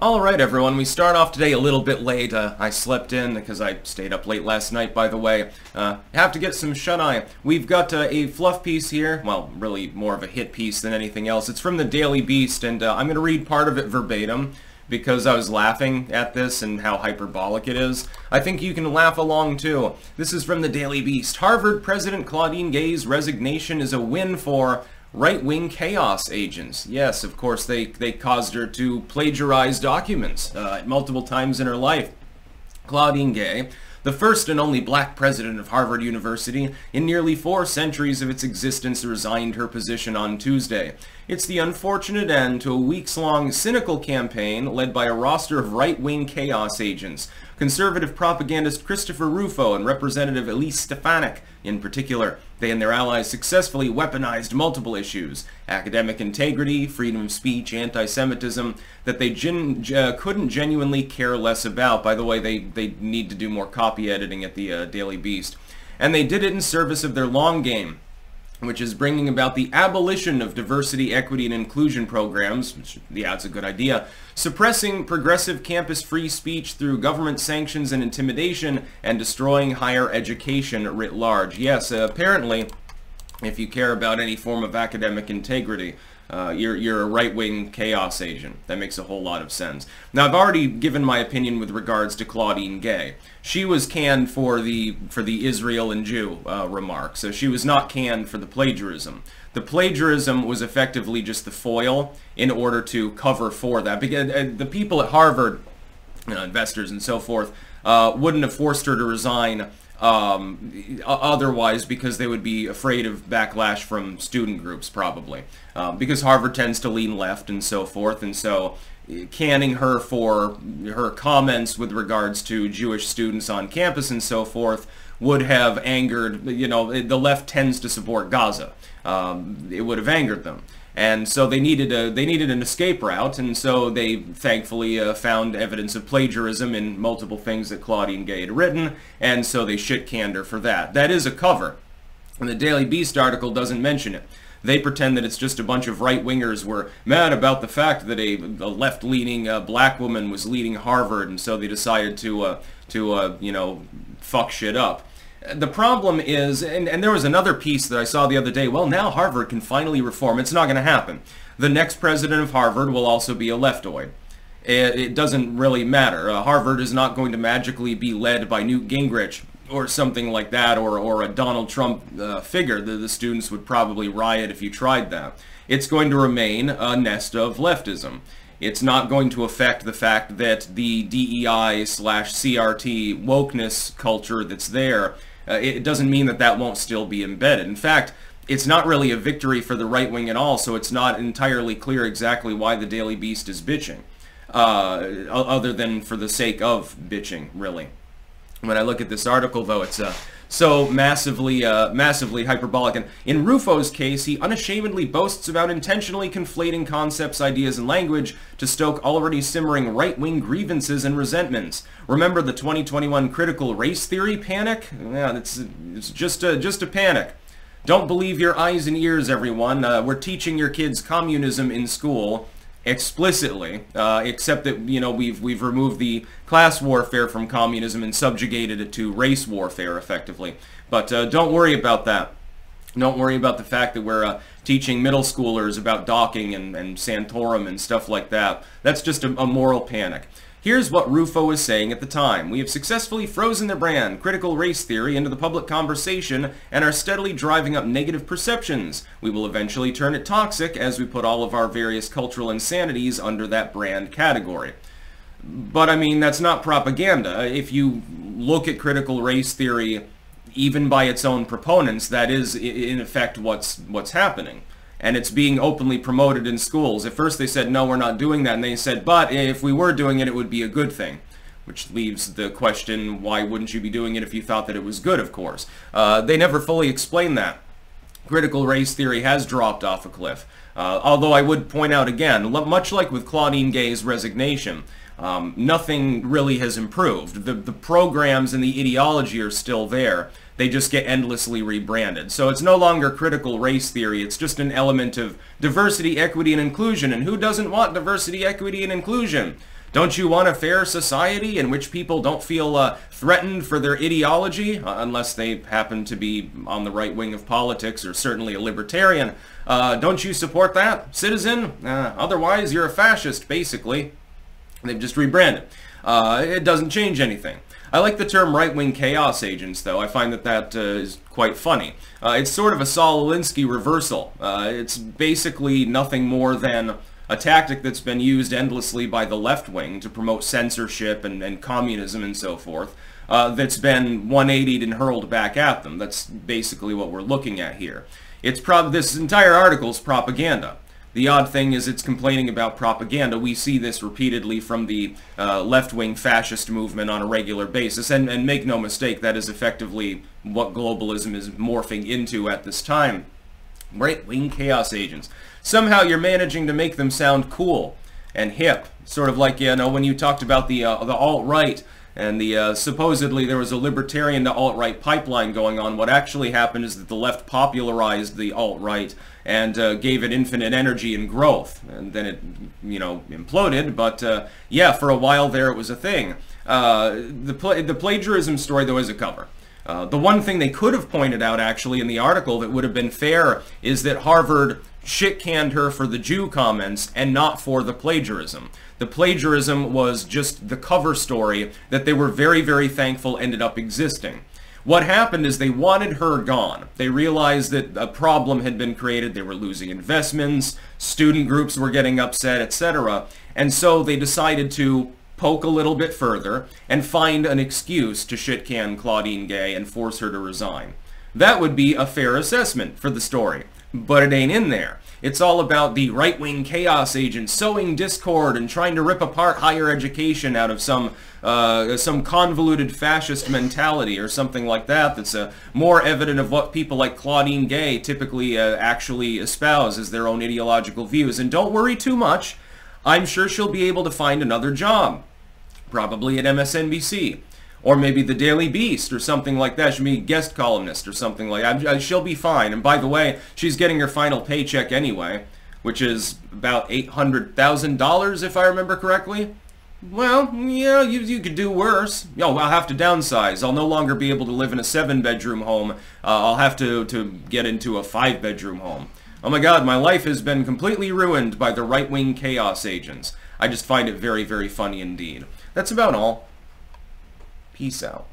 Alright everyone, we start off today a little bit late. I slept in because I stayed up late last night, by the way. Have to get some shut-eye. We've got a fluff piece here, well, really more of a hit piece than anything else. It's from the Daily Beast, and I'm going to read part of it verbatim because I was laughing at this and how hyperbolic it is. I think you can laugh along too. This is from the Daily Beast. Harvard President Claudinegay's resignation is a win for right-wing chaos agents. Yes, of course, they caused her to plagiarize documents multiple times in her life. Claudinegay, the first and only black president of Harvard University in nearly 4 centuries of its existence, resigned her position on Tuesday. It's the unfortunate end to a weeks-long cynical campaign led by a roster of right-wing chaos agents, conservative propagandist Christopher Rufo and Representative Elise Stefanik in particular. They and their allies successfully weaponized multiple issues: academic integrity, freedom of speech, anti-Semitism, that they couldn't genuinely care less about. By the way, they need to do more copy editing at the Daily Beast. And they did it in service of their long game, which is bringing about the abolition of diversity, equity, and inclusion programs, which, yeah, it's a good idea, suppressing progressive campus free speech through government sanctions and intimidation, and destroying higher education writ large. Yes, apparently, if you care about any form of academic integrity, you're a right-wing chaos agent. That makes a whole lot of sense. Now, I've already given my opinion with regards to Claudinegay. She was canned for the Israel and Jew remark, so she was not canned for the plagiarism. The plagiarism was effectively just the foil in order to cover for that. Because the people at Harvard, investors and so forth, wouldn't have forced her to resign otherwise, because they would be afraid of backlash from student groups, probably, because Harvard tends to lean left and so forth, and so canning her for her comments with regards to Jewish students on campus and so forth would have angered, the left tends to support Gaza. It would have angered them. And so they needed an escape route, and so they thankfully found evidence of plagiarism in multiple things that Claudinegay had written, and so they shit-canned her for that. That is a cover, and the Daily Beast article doesn't mention it. They pretend that it's just a bunch of right-wingers were mad about the fact that a left-leaning black woman was leading Harvard, and so they decided to fuck shit up. The problem is, and there was another piece that I saw the other day, well, now Harvard can finally reform. It's not going to happen. The next president of Harvard will also be a leftoid. It doesn't really matter. Harvard is not going to magically be led by Newt Gingrich or something like that, or a Donald Trump figure. The students would probably riot if you tried that. It's going to remain a nest of leftism. It's not going to affect the fact that the DEI/CRT wokeness culture that's there, it doesn't mean that that won't still be embedded. In fact, it's not really a victory for the right wing at all, so it's not entirely clear exactly why the Daily Beast is bitching, other than for the sake of bitching, really. When I look at this article, though, it's so massively hyperbolic. And in Rufo's case, he unashamedly boasts about intentionally conflating concepts, ideas, and language to stoke already simmering right-wing grievances and resentments. Remember the 2021 critical race theory panic? Yeah, it's just a panic. Don't believe your eyes and ears, everyone. We're teaching your kids communism in school explicitly, except that, we've removed the class warfare from communism and subjugated it to race warfare, effectively. But don't worry about that. Don't worry about the fact that we're teaching middle schoolers about docking and Santorum and stuff like that. That's just a moral panic. Here's what Rufo was saying at the time. We have successfully frozen the brand, critical race theory, into the public conversation and are steadily driving up negative perceptions. We will eventually turn it toxic as we put all of our various cultural insanities under that brand category. But, I mean, that's not propaganda. If you look at critical race theory, even by its own proponents, that is, in effect, what's happening. And it's being openly promoted in schools. At first they said, no, we're not doing that. And they said, but if we were doing it, it would be a good thing. Which leaves the question, why wouldn't you be doing it if you thought that it was good, of course? They never fully explained that. Critical race theory has dropped off a cliff. Although I would point out again, much like with Claudinegay's resignation, nothing really has improved. The programs and the ideology are still there. They just get endlessly rebranded. So it's no longer critical race theory. It's just an element of diversity, equity, and inclusion. And who doesn't want diversity, equity, and inclusion? Don't you want a fair society in which people don't feel threatened for their ideology, unless they happen to be on the right wing of politics or certainly a libertarian? Don't you support that, citizen? Otherwise, you're a fascist, basically. They've just rebranded. It doesn't change anything. I like the term right-wing chaos agents, though. I find that is quite funny. It's sort of a Saul Alinsky reversal. It's basically nothing more than a tactic that's been used endlessly by the left wing to promote censorship and communism and so forth, that's been 180'd and hurled back at them. That's basically what we're looking at here. This entire article is propaganda. The odd thing is it's complaining about propaganda. We see this repeatedly from the left-wing fascist movement on a regular basis, and make no mistake, that is effectively what globalism is morphing into at this time. Right-wing chaos agents. Somehow you're managing to make them sound cool and hip, sort of like, you know, when you talked about the alt-right and supposedly there was a libertarian to alt-right pipeline going on. What actually happened is that the left popularized the alt-right and gave it infinite energy and growth, and then it, you know, imploded. But yeah, for a while there it was a thing. The plagiarism story, though, is a cover. The one thing they could have pointed out, actually, in the article that would have been fair is that Harvard shit-canned her for the Jew comments and not for the plagiarism. The plagiarism was just the cover story that they were very, very thankful ended up existing. What happened is they wanted her gone. They realized that a problem had been created. They were losing investments, student groups were getting upset, etc. And so they decided to poke a little bit further and find an excuse to shit-can Claudinegay and force her to resign. That would be a fair assessment for the story, but it ain't in there. It's all about the right-wing chaos agents sowing discord and trying to rip apart higher education out of some convoluted fascist mentality or something like that that's more evident of what people like Claudinegay typically actually espouse as their own ideological views. And don't worry too much. I'm sure she'll be able to find another job, probably at MSNBC. Or maybe the Daily Beast or something like that. She'll be a guest columnist or something like that. She'll be fine. And by the way, she's getting her final paycheck anyway, which is about $800,000 if I remember correctly. Well, yeah, you could do worse. I'll have to downsize. I'll no longer be able to live in a 7-bedroom home. I'll have to get into a 5-bedroom home. Oh my god, my life has been completely ruined by the right-wing chaos agents. I just find it very, very funny indeed. That's about all. Peace out.